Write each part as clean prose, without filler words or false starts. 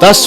10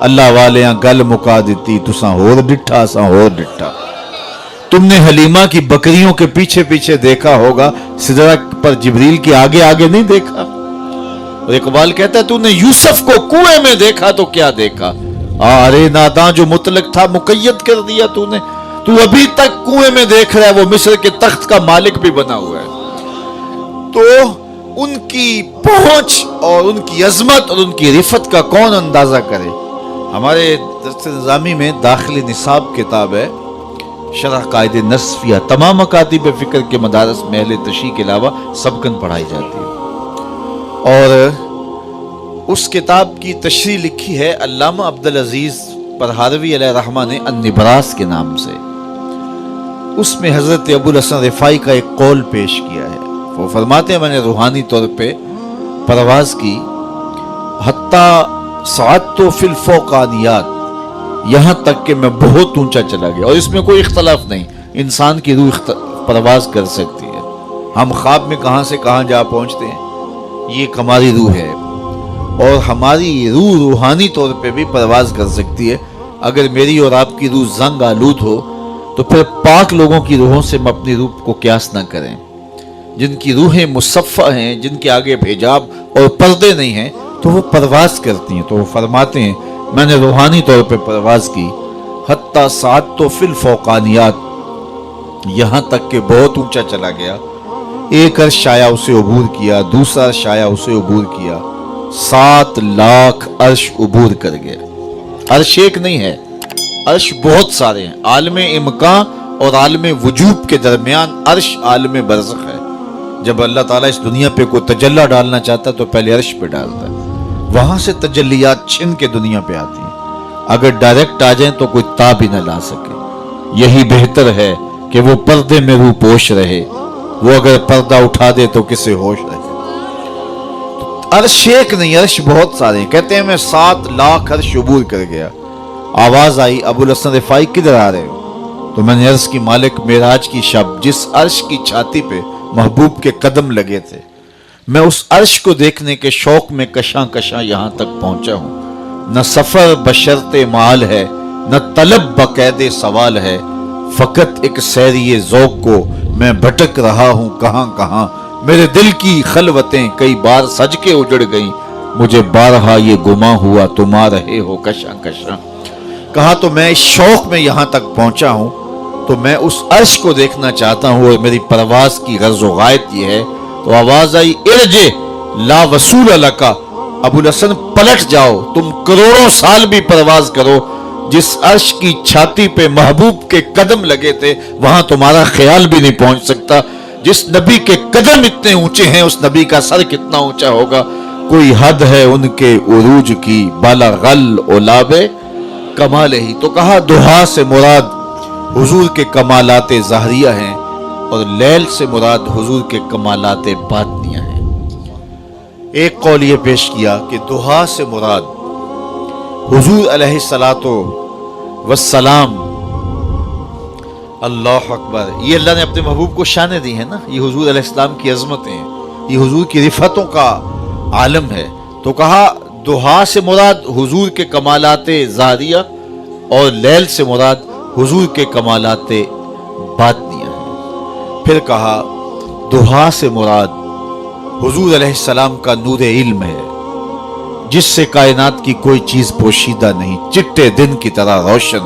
اللہ والے گل مکا دیتی تساں ہور ڈٹھا ساں ہور ڈٹھا۔ تم نے حلیمہ کی بکریوں کے پیچھے پیچھے دیکھا ہوگا، سدرہ پر جبریل کے آگے آگے نہیں دیکھا۔ اور اقبال کہتا ہے تو نے یوسف کو کنویں میں دیکھا تو کیا دیکھا، ارے ناداں جو مطلق تھا مقید کر دیا تو نے، تو ابھی تک کنویں میں دیکھ رہا ہے، وہ مصر کے تخت کا مالک بھی بنا ہوا ہے۔ تو ان کی پہنچ اور ان کی عظمت اور ان کی رفت کا کون اندازہ کرے۔ ہمارے درس نظامی میں داخلی نصاب کتاب ہے، شرح قائد نصفیہ، تمام مکاتب فکر کے مدارس میں اہل تشیع کے علاوہ سبکن پڑھائی جاتی ہے، اور اس کتاب کی تشریح لکھی ہے علامہ عبدالعزیز پرہاروی علیہ رحمہ نے النبراس کے نام سے۔ اس میں حضرت ابو الحسن رفاعی کا ایک قول پیش کیا ہے۔ وہ فرماتے ہیں میں نے روحانی طور پہ پرواز کی، حتیٰ صعدت فی الفوقانیات، یہاں تک کہ میں بہت اونچا چلا گیا، اور اس میں کوئی اختلاف نہیں، انسان کی روح پرواز کر سکتی ہے۔ ہم خواب میں کہاں سے کہاں جا پہنچتے ہیں، یہ ایک ہماری روح ہے، اور ہماری روح روحانی طور پہ بھی پرواز کر سکتی ہے۔ اگر میری اور آپ کی روح زنگ آلود ہو تو پھر پاک لوگوں کی روحوں سے ہم اپنی روح کو قیاس نہ کریں، جن کی روحیں مصفہ ہیں، جن کے آگے حجاب اور پردے نہیں ہیں، تو وہ پرواز کرتی ہیں۔ تو وہ فرماتے ہیں میں نے روحانی طور پہ پرواز کی، حتیٰ صعدت فی الفوقانیات، یہاں تک کہ بہت اونچا چلا گیا، ایک عرش آیا اسے عبور کیا، دوسرا عرش آیا اسے عبور کیا، 7 لاکھ عرش عبور کر گیا۔ عرش ایک نہیں ہے، عرش بہت سارے ہیں۔ عالم امکان اور عالم وجوب کے درمیان عرش عالم برزخ ہے۔ جب اللہ تعالیٰ اس دنیا پہ کوئی تجلی ڈالنا چاہتا ہے تو پہلے عرش پہ ڈالتا ہے، وہاں سے تجلیات چھن کے دنیا پہ آتی ہیں۔ اگر ڈائریکٹ آ جائیں تو کوئی تاب ہی نہ لا سکے۔ یہی بہتر ہے کہ وہ پردے میں روح پوش رہے، وہ اگر پردہ اٹھا دے تو کسے ہوش رہے۔ عرش ایک نہیں، عرش بہت سارے ہیں۔ کہتے ہیں میں 7 لاکھ عرش عبور کر گیا۔ آواز آئی ابو الحسن رفاعی کدھر آ رہے ہو؟ تو میں نے عرض کی مالک معراج کی شب جس عرش کی چھاتی پہ محبوب کے قدم لگے تھے، میں اس عرش کو دیکھنے کے شوق میں کشاں کشاں یہاں تک پہنچا ہوں۔ نہ سفر بشرط مال ہے، نہ طلب بقید سوال ہے، فقط ایک سیری ذوق کو میں بھٹک رہا ہوں کہاں کہاں۔ میرے دل کی خلوتیں کئی بار سج کے اجڑ گئیں، مجھے بارہا یہ گماں ہوا تم آ رہے ہو کشاں کشاں۔ کہا تو میں اس شوق میں یہاں تک پہنچا ہوں تو میں اس عرش کو دیکھنا چاہتا ہوں، اور میری پرواز کی غرض و غایت یہ ہے۔ تو آواز آئی ارجع لا وصول لکا، ابو الحسن پلٹ جاؤ، تم کروڑوں سال بھی پرواز کرو، جس عرش کی چھاتی پہ محبوب کے قدم لگے تھے وہاں تمہارا خیال بھی نہیں پہنچ سکتا۔ جس نبی کے قدم اتنے اونچے ہیں اس نبی کا سر کتنا اونچا ہوگا۔ کوئی حد ہے ان کے عروج کی، بالا غل اولاب کمال ہی۔ تو کہا دہا سے مراد حضور کے کمالات ظاہریہ ہیں، اور لیل سے مراد حضور کے کمالات باطنیہ ہیں۔ ایک قول یہ پیش کیا کہ دہا سے مراد حضور علیہ الصلوۃ والسلام، اللہ اکبر، یہ اللہ نے اپنے محبوب کو شانیں دی ہیں نا، یہ حضور علیہ السلام کی عظمتیں ہیں، یہ حضور کی رفتوں کا عالم ہے۔ تو کہا دہا سے مراد حضور کے کمالات ظاہریہ، اور لیل سے مراد حضور کے کمالات باطنیہ ہیں۔ پھر کہا دہا سے مراد حضور علیہ السلام کا نور علم ہے، جس سے کائنات کی کوئی چیز پوشیدہ نہیں، چٹے دن کی طرح روشن،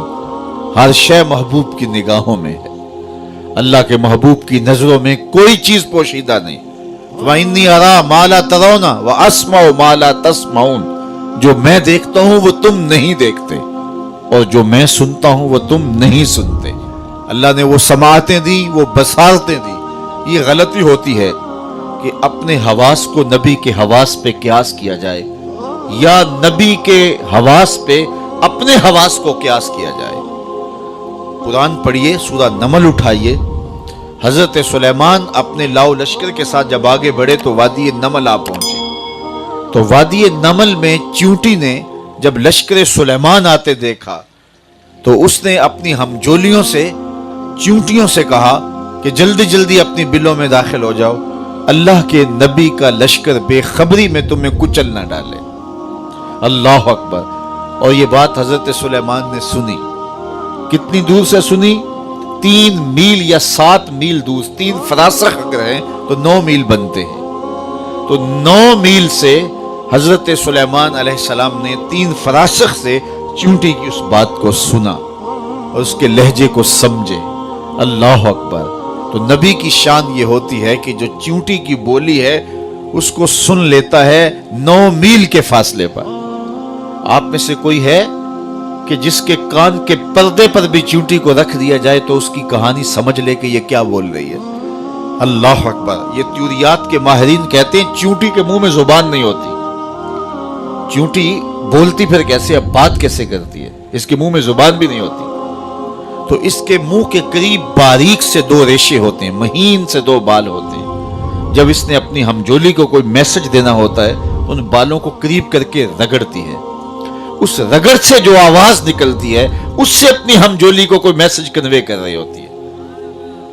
ہر شے محبوب کی نگاہوں میں ہے۔ اللہ کے محبوب کی نظروں میں کوئی چیز پوشیدہ نہیں۔ وَإِنِّي أَرَىٰ مَا لَا تَرَوْنَ وَأَسْمَعُ مَا لَا تَسْمَعُونَ، جو میں دیکھتا ہوں وہ تم نہیں دیکھتے، اور جو میں سنتا ہوں وہ تم نہیں سنتے۔ اللہ نے وہ سماعتیں دی، وہ بصارتیں دی۔ یہ غلطی ہوتی ہے کہ اپنے حواس کو نبی کے حواس پہ قیاس کیا جائے، یا نبی کے حواس پہ اپنے حواس کو قیاس کیا جائے۔ قرآن پڑھیے، سورہ نمل اٹھائیے، حضرت سلیمان اپنے لاؤ لشکر کے ساتھ جب آگے بڑھے تو وادی نمل آ پہنچے۔ تو وادی نمل میں چیونٹی نے جب لشکر سلیمان آتے دیکھا تو اس نے اپنی ہمجولیوں سے، چیونٹیوں سے کہا کہ جلدی جلدی اپنی بلوں میں داخل ہو جاؤ، اللہ کے نبی کا لشکر بے خبری میں تمہیں کچل نہ ڈالے۔ اللہ اکبر۔ اور یہ بات حضرت سلیمان نے سنی. کتنی دور سے سنی؟ 3 میل یا 7 میل دور. 3 فراسخ اگر ہیں تو 9 میل بنتے ہیں. تو 9 میل سے حضرت سلیمان علیہ السلام نے 3 فراسخ سے چونٹی کی اس بات کو سنا اور اس کے لہجے کو سمجھے. اللہ اکبر. تو نبی کی شان یہ ہوتی ہے کہ جو چونٹی کی بولی ہے اس کو سن لیتا ہے 9 میل کے فاصلے پر. آپ میں سے کوئی ہے کہ جس کے کان کے پردے پر بھی چونٹی کو رکھ دیا جائے تو اس کی کہانی سمجھ لے کہ یہ کیا بول رہی ہے؟ اللہ اکبر. یہ تیوریات کے ماہرین کہتے ہیں چونٹی کے منہ میں زبان نہیں ہوتی. چونٹی بولتی پھر کیسے؟ اب بات کیسے کرتی ہے؟ اس کے منہ میں زبان بھی نہیں ہوتی. تو اس کے منہ کے قریب باریک سے 2 ریشے ہوتے ہیں، مہین سے 2 بال ہوتے ہیں. جب اس نے اپنی ہمجولی کو کوئی میسج دینا ہوتا ہے ان بالوں کو قریب کر کے رگڑتی ہے. اس رگڑ سے جو آواز نکلتی ہے اس سے اپنی ہمجولی کو کوئی میسج کنوے کر رہی ہوتی ہے.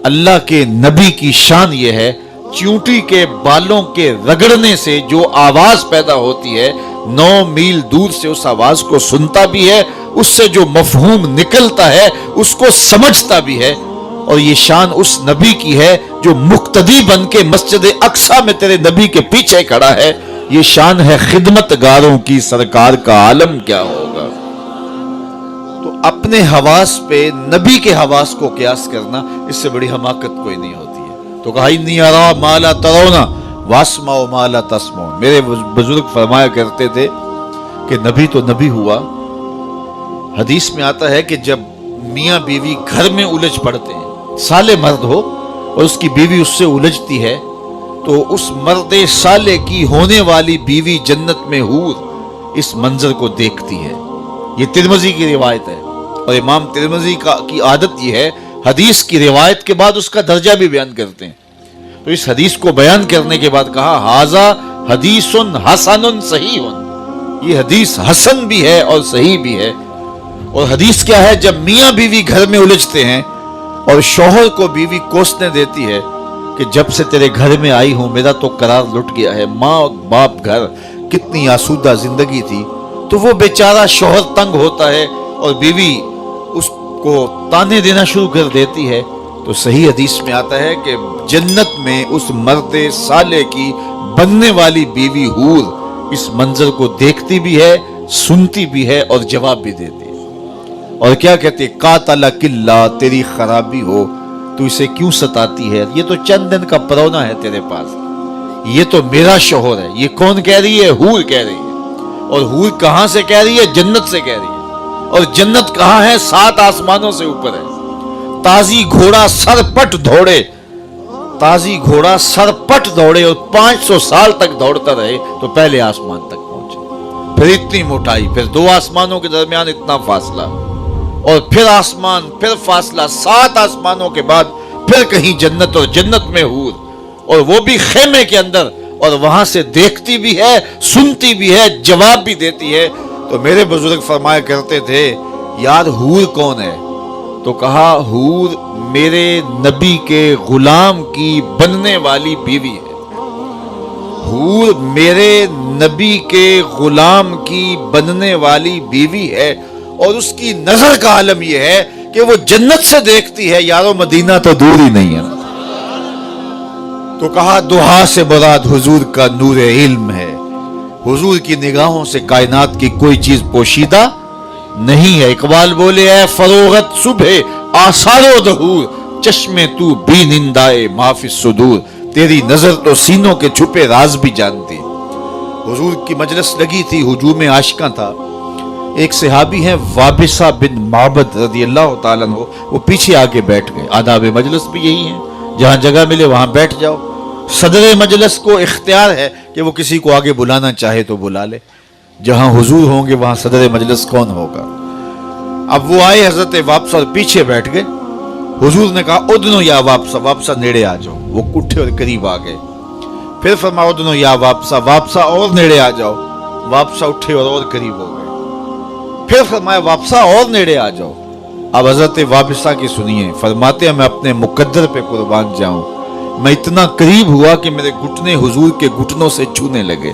اللہ کے نبی کی شان یہ ہے چونٹی کے بالوں کے رگڑنے سے جو آواز پیدا ہوتی ہے 9 میل دور سے اس آواز کو سنتا بھی ہے، اس سے جو مفہوم نکلتا ہے اس کو سمجھتا بھی ہے. اور یہ شان اس نبی کی ہے جو مقتدی بن کے مسجد اقصی میں تیرے نبی کے پیچھے کھڑا ہے. یہ شان ہے خدمت گاروں کی، سرکار کا عالم کیا ہوگا. تو اپنے حواس پہ نبی کے حواس کو قیاس کرنا اس سے بڑی حماقت کوئی نہیں ہوتی ہے. تو کہا انی ارا ما لا ترون واسمع ما لا تسمعون. میرے بزرگ فرمایا کرتے تھے کہ نبی تو نبی ہوا. حدیث میں آتا ہے کہ جب میاں بیوی گھر میں الجھ پڑتے ہیں، سالے مرد ہو اور اس کی بیوی اس سے الجھتی ہے، تو اس مرد سالے کی ہونے والی بیوی جنت میں حور اس منظر کو دیکھتی ہے. یہ ترمذی کی روایت ہے اور امام ترمذی کی عادت یہ ہے حدیث کی روایت کے بعد اس کا درجہ بھی بیان کرتے ہیں. تو اس حدیث کو بیان کرنے کے بعد کہا ھذا حدیث حسن صحیح. یہ حدیث حسن بھی ہے اور صحیح بھی ہے. اور حدیث کیا ہے؟ جب میاں بیوی گھر میں الجھتے ہیں اور شوہر کو بیوی کوسنے دیتی ہے کہ جب سے تیرے گھر میں آئی ہوں میرا تو قرار لٹ گیا ہے، ماں باپ گھر کتنی آسودہ زندگی تھی، تو وہ بیچارہ شوہر تنگ ہوتا ہے اور بیوی اس کو تانے دینا شروع کر دیتی ہے. تو صحیح حدیث میں آتا ہے کہ جنت میں اس مرد صالح کی بننے والی بیوی حور اس منظر کو دیکھتی بھی ہے، سنتی بھی ہے اور جواب بھی دیتی ہے. اور کیا کہتے؟ قاتلک اللہ، تیری خرابی ہو، تو اسے کیوں ستاتی ہے؟ یہ تو چند دن کا پرونا ہے تیرے پاس، یہ تو میرا شوہر ہے. یہ کون کہہ رہی ہے؟ حور کہہ رہی ہے. اور حور کہاں سے کہہ رہی ہے؟ جنت سے کہہ رہی ہے. اور جنت کہاں ہے؟ 7 آسمانوں سے اوپر ہے. تازی گھوڑا سر پٹ دوڑے، تازی گھوڑا سر پٹ دوڑے اور 500 سال تک دوڑتا رہے تو پہلے آسمان تک پہنچے. پھر اتنی موٹائی، پھر 2 آسمانوں کے درمیان اتنا فاصلہ، اور پھر آسمان، پھر فاصلہ، 7 آسمانوں کے بعد پھر کہیں جنت اور جنت میں حور، اور وہ بھی خیمے کے اندر، اور وہاں سے دیکھتی بھی ہے، سنتی بھی ہے، جواب بھی دیتی ہے. تو میرے بزرگ فرمایا کرتے تھے یار حور کون ہے؟ تو کہا حور میرے نبی کے غلام کی بننے والی بیوی ہے. حور میرے نبی کے غلام کی بننے والی بیوی ہے، اور اس کی نظر کا عالم یہ ہے کہ وہ جنت سے دیکھتی ہے. یارو مدینہ تو دور ہی نہیں ہے. تو کہا دعا سے مراد حضور کا نور علم ہے. حضور کی نگاہوں سے کائنات کی کوئی چیز پوشیدہ نہیں ہے. اقبال بولے اے فروغت صبح آثار و ظہور، چشمے تو بھی نندائے معافی صدور. تیری نظر تو سینوں کے چھپے راز بھی جانتی. حضور کی مجلس لگی تھی، ہجوم عاشقاں تھا. ایک صحابی ہیں وابصہ بن معبد رضی اللہ تعالیٰ عنہ، وہ پیچھے آگے بیٹھ گئے. آداب مجلس بھی یہی ہیں، جہاں جگہ ملے وہاں بیٹھ جاؤ. صدر مجلس کو اختیار ہے کہ وہ کسی کو آگے بلانا چاہے تو بلا لے. جہاں حضور ہوں گے وہاں صدر مجلس کون ہوگا؟ اب وہ آئے حضرت واپسہ اور پیچھے بیٹھ گئے. حضور نے کہا ادنو یا واپسہ، واپسہ نیڑے آ جاؤ. وہ اٹھے اور قریب آ گئے. پھر فرمایا ادنو یا واپسہ، واپسہ اور نیڑے آ جاؤ. واپسہ اٹھے اور قریب ہو گئے. پھر فرمایا واپسہ اور نیڑے آ جاؤ. اب حضرت وابصہ کی سنیے، فرماتے ہیں میں اپنے مقدر پہ قربان جاؤں، میں اتنا قریب ہوا کہ میرے گھٹنے حضور کے گھٹنوں سے چھونے لگے.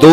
2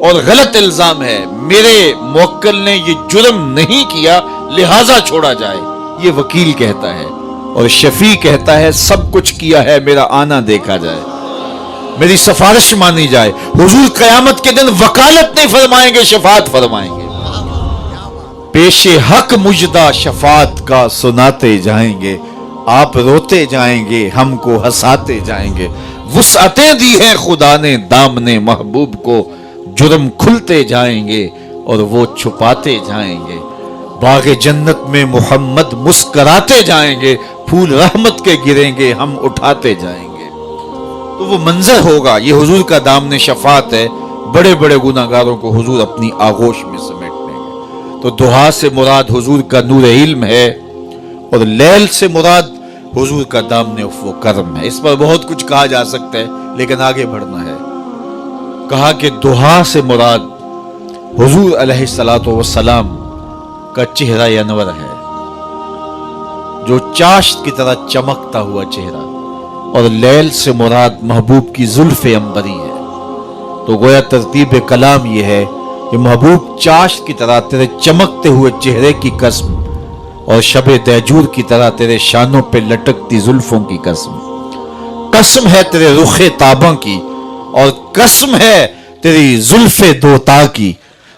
اور غلط الزام ہے، میرے موکل نے یہ جرم نہیں کیا لہذا چھوڑا جائے، یہ وکیل کہتا ہے، اور شفیع کہتا ہے سب کچھ کیا ہے، میرا آنا دیکھا جائے، میری سفارش مانی جائے۔ حضور قیامت کے دن وکالت نہیں فرمائیں گے، شفاعت فرمائیں گے۔ پیش حق مجدہ شفاعت کا سناتے جائیں گے، آپ روتے جائیں گے، ہم کو ہنساتے جائیں گے۔ وسعتیں دی ہیں خدا نے دامن محبوب کو، جرم کھلتے جائیں گے اور وہ چھپاتے جائیں گے۔ باغ جنت میں محمد مسکراتے جائیں گے، پھول رحمت کے گریں گے، ہم اٹھاتے جائیں گے۔ تو وہ منظر ہوگا، یہ حضور کا دامن شفاعت ہے۔ بڑے بڑے گناہگاروں کو حضور اپنی آغوش میں سمیٹ لیں گے۔ تو دہا سے مراد حضور کا نور علم ہے، اور لیل سے مراد حضور کا دامن عفو و کرم ہے۔ اس پر بہت کچھ کہا جا سکتا ہے لیکن آگے بڑھنا ہے۔ کہا کہ دہا سے مراد حضور علیہ السلام کا چہرہ انور ہے، جو چاشت کی طرح چمکتا ہوا چہرہ، اور لیل سے مراد محبوب کی زلف عنبری ہے۔ تو گویا ترتیب کلام یہ ہے کہ محبوب چاشت کی طرح تیرے چمکتے ہوئے چہرے کی قسم، اور شب دیجور کی طرح تیرے شانوں پہ لٹکتی زلفوں کی قسم۔ قسم ہے تیرے رخ تاباں کی، اور قسم ہے تیری زلف دوتا کی،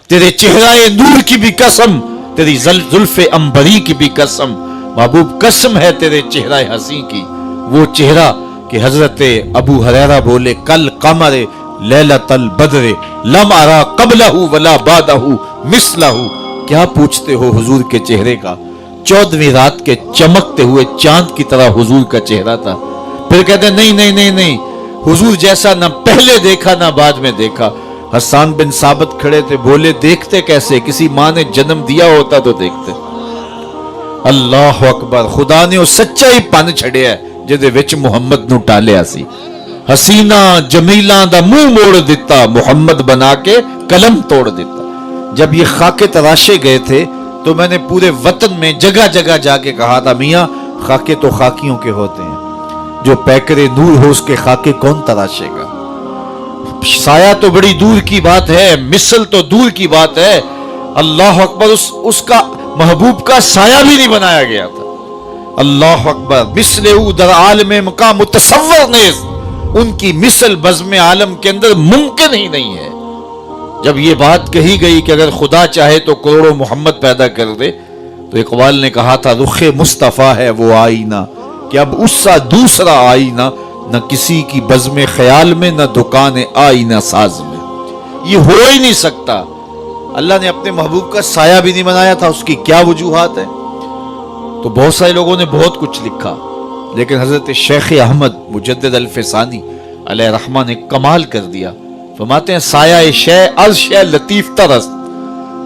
تیرے چہرہ نور کی بھی قسم، تیری زلف عنبری کی بھی قسم۔ محبوب قسم ہے تیرے چہرہ حسین کی، وہ چہرہ کہ حضرت ابو ہریرہ بولے کل قمر لیلۃ البدر لم ارا قبلہ ولا بعدہ مثلہ۔ کیا پوچھتے ہو حضور کے چہرے کا؟ 14ویں رات کے چمکتے ہوئے چاند کی طرح حضور کا چہرہ تھا۔ پھر کہتے ہیں نہیں نہیں نہیں نہیں، حضور جیسا نہ پہلے دیکھا نہ بعد میں دیکھا۔ حسان بن ثابت کھڑے تھے، بولے دیکھتے کیسے؟ کسی ماں نے جنم دیا ہوتا تو دیکھتے۔ اللہ اکبر، خدا نے وہ سچائی پن چھڑیا ہے جدے وچ محمد نو ٹالیا سی۔ حسینہ جمیلاں دا منہ موڑ دیتا، محمد بنا کے قلم توڑ دیتا۔ جب یہ خاکے تراشے گئے تھے تو میں نے پورے وطن میں جگہ جگہ جا کے کہا تھا میاں خاکے تو خاکیوں کے ہوتے ہیں، جو پیکرے نور ہو اس کے خاکے کون تراشے گا؟ سایہ تو بڑی دور کی بات ہے، مثل تو دور کی بات ہے۔ اللہ اکبر، اس کا محبوب کا سایہ بھی نہیں بنایا گیا تھا۔ اللہ اکبر، مثل او در عالم مقام متصور نیز، ان کی مثل بزم عالم کے اندر ممکن ہی نہیں ہے۔ جب یہ بات کہی گئی کہ اگر خدا چاہے تو کروڑوں محمد پیدا کر دے، تو اقبال نے کہا تھا رخ مصطفیٰ ہے وہ آئینہ، کہ اب اس سا دوسرا آئینہ نہ کسی کی بزم خیال میں، نہ دکان آئینہ ساز میں۔ یہ ہو ہی نہیں سکتا۔ اللہ نے اپنے محبوب کا سایہ بھی نہیں بنایا تھا، اس کی کیا وجوہات ہیں؟ تو بہت سارے لوگوں نے بہت کچھ لکھا، لیکن حضرت شیخ احمد مجدد الفسانی علیہ رحمہ نے کمال کر دیا۔ فرماتے ہیں سایہ شے از شے لطیف ترست،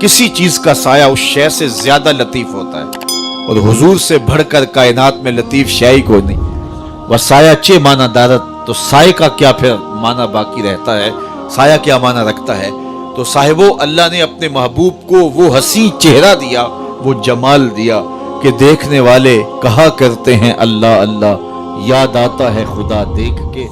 کسی چیز کا سایہ اس شے سے زیادہ لطیف ہوتا ہے، اور حضور سے بڑھ کر کائنات میں لطیف شے ہی کو نہیں۔ وہ سایہ چے معنی دارت، تو سائے کا کیا پھر معنی باقی رہتا ہے؟ سایہ کیا معنی رکھتا ہے؟ تو صاحبو، اللہ نے اپنے محبوب کو وہ حسین چہرہ دیا، وہ جمال دیا کہ دیکھنے والے کہا کرتے ہیں اللہ اللہ، یاد آتا ہے خدا دیکھ کے